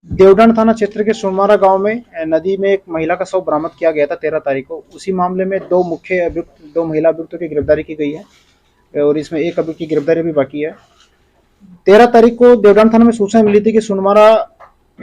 देवडन थाना क्षेत्र के सोमारा गांव में नदी में एक महिला का शव बरामद किया गया था 13 तारीख को। उसी मामले में दो महिला अभियुक्तों की गिरफ्तारी की गई है और इसमें एक अभियुक्त की गिरफ्तारी भी बाकी है। 13 तारीख को देवडन थाना में सूचना मिली थी कि सोनमारा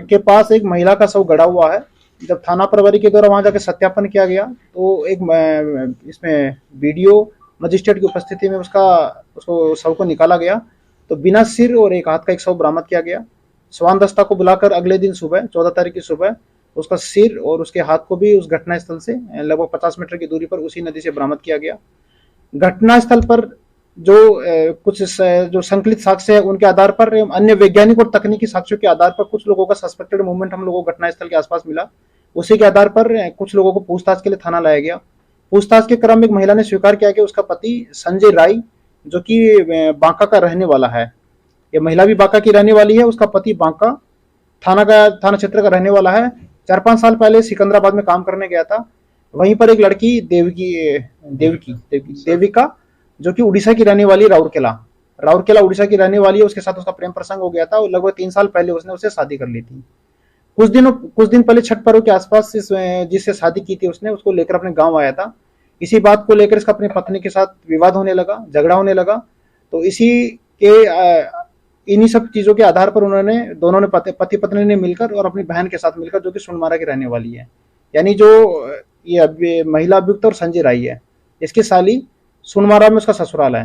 के पास एक महिला का शव गड़ा हुआ है। जब थाना प्रभारी के द्वारा वहां जाकर सत्यापन किया गया तो इसमें वीडियो मजिस्ट्रेट की उपस्थिति में उसको शव को निकाला गया तो बिना सिर और एक हाथ का एक शव बरामद किया गया। स्वान दस्ता को बुलाकर अगले दिन सुबह 14 तारीख की सुबह उसका सिर और उसके हाथ को भी उस घटना स्थल से लगभग 50 मीटर की दूरी पर उसी नदी से बरामद किया गया। घटना स्थल पर कुछ जो संकलित साक्ष्य है उनके आधार पर अन्य वैज्ञानिक और तकनीकी साक्ष्यों के आधार पर कुछ लोगों का सस्पेक्टेड मूवमेंट हम लोगों को घटनास्थल के आसपास मिला। उसी के आधार पर कुछ लोगों को पूछताछ के लिए थाना लाया गया। पूछताछ के क्रम में एक महिला ने स्वीकार किया कि उसका पति संजय राय जो कि बांका का रहने वाला है, ये महिला भी बांका की रहने वाली है, उसका पति बांका थाना क्षेत्र का रहने वाला है। 4-5 साल पहले सिकंदराबाद में काम करने गया था। वहीं पर एक लड़की देविका जो कि उड़ीसा की रहने वाली, राउरकेला उड़ीसा की रहने वाली है, उसके साथ उसका प्रेम प्रसंग हो गया था और लगभग 3 साल पहले उसने उससे शादी कर ली थी। कुछ दिन पहले छठ पर्व के आसपास जिससे शादी की थी उसने उसको लेकर अपने गांव आया था। इसी बात को लेकर इसका अपनी पत्नी के साथ विवाद होने लगा, झगड़ा होने लगा। तो इन्हीं सब चीजों के आधार पर दोनों ने पति पत्नी ने मिलकर और अपनी बहन के साथ मिलकर जो कि सोनमारा की रहने वाली है, यानी जो ये महिला अभियुक्त और संजय राय है, इसकी साली सोनमारा में उसका ससुराल है।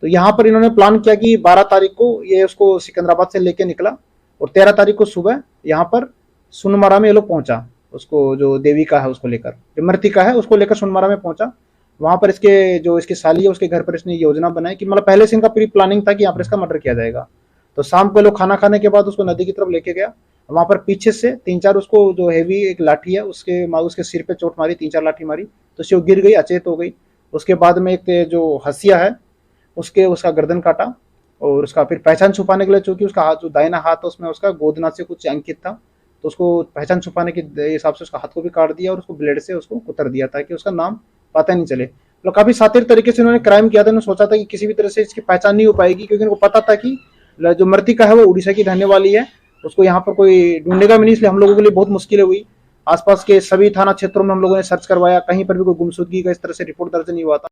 तो यहाँ पर इन्होंने प्लान किया कि 12 तारीख को ये उसको सिकंदराबाद से लेके निकला और 13 तारीख को सुबह यहाँ पर सोनमारा में ये लोग पहुंचा। उसको जो देविका है उसको लेकर, जो मृतिका है उसको लेकर सोनमारा में पहुंचा। वहां पर इसकी साली है उसके घर पर इसने योजना बनाई कि मतलब पहले से इनका प्री प्लानिंग था कि यहाँ पर इसका मर्डर किया जाएगा। तो शाम को लोग खाना खाने के बाद उसको नदी की तरफ लेके गया। वहां पर पीछे से 3-4 उसको जो हेवी एक लाठी है उसके सिर पे चोट मारी, 3-4 लाठी मारी तो वो गिर गई, अचेत हो गई। उसके बाद में एक जो हसिया है उसका गर्दन काटा और उसका फिर पहचान छुपाने के लिए, चूंकि उसका हाथ जो दाहिना हाथ है उसमें उसका गोदना से कुछ अंकित था, तो उसको पहचान छुपाने के हिसाब से उसका हाथ को भी काट दिया और उसको ब्लेड से उसको कुतर दिया ताकि उसका नाम पता नहीं चले। तो काफी शातिर तरीके से उन्होंने क्राइम किया था। उन्होंने सोचा था कि किसी भी तरह से इसकी पहचान नहीं हो पाएगी, क्योंकि उनको पता था कि जो मृतिका है वो उड़ीसा की रहने वाली है, उसको यहाँ पर कोई ढूंढेगा भी नहीं। इसलिए हम लोगों के लिए बहुत मुश्किलें हुई। आसपास के सभी थाना क्षेत्रों में हम लोगों ने सर्च करवाया, कहीं पर भी कोई गुमशुदगी का इस तरह से रिपोर्ट दर्ज नहीं हुआ था।